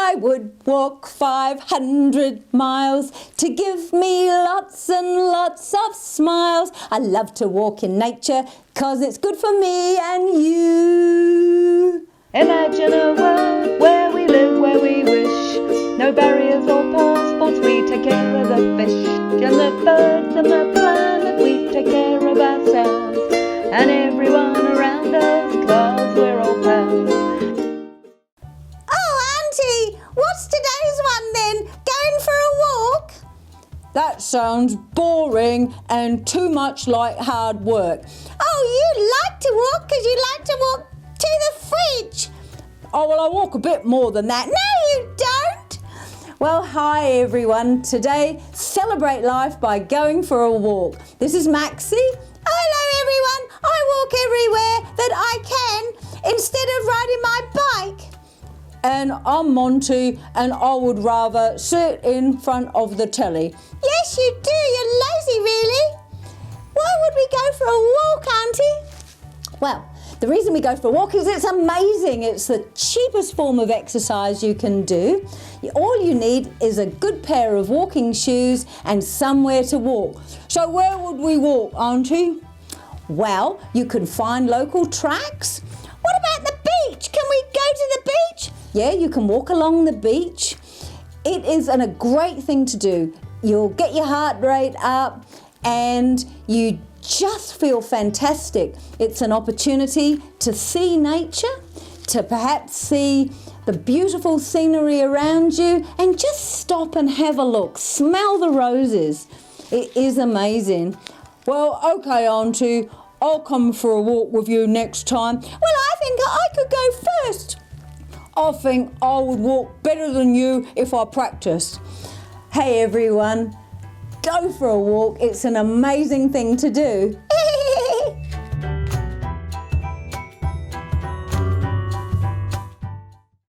I would walk 500 miles to give me lots and lots of smiles. I love to walk in nature 'cause it's good for me and you. Imagine a world where we live where we wish. No barriers or passports, we take care of the fish and the birds and the planet. We take care of ourselves and everyone around us 'cause we're all pals. Oh, Auntie, what's today's one then? Going for a walk? That sounds boring and too much like hard work. Oh, you like to walk because you like to walk to the fridge. Oh, well, I walk a bit more than that. No, you don't. Well, hi everyone. Today, celebrate life by going for a walk. This is Maxi. Hello, everyone. I walk everywhere that I can instead of riding my bike. And I'm Monty, and I would rather sit in front of the telly. Yes, you do. You're lazy, really. Why would we go for a walk, Auntie? Well, the reason we go for a walk is it's amazing. It's the cheapest form of exercise you can do. All you need is a good pair of walking shoes and somewhere to walk. So where would we walk, Auntie? Well, you can find local tracks. What about the beach? Can we go to the beach? Yeah, you can walk along the beach. It is a great thing to do. You'll get your heart rate up and you just feel fantastic. It's an opportunity to see nature, to perhaps see the beautiful scenery around you and just stop and have a look. Smell the roses. It is amazing. Well, okay, Auntie, I'll come for a walk with you next time. Well, I think I could go first. I think I would walk better than you if I practiced. Hey everyone, go for a walk. It's an amazing thing to do.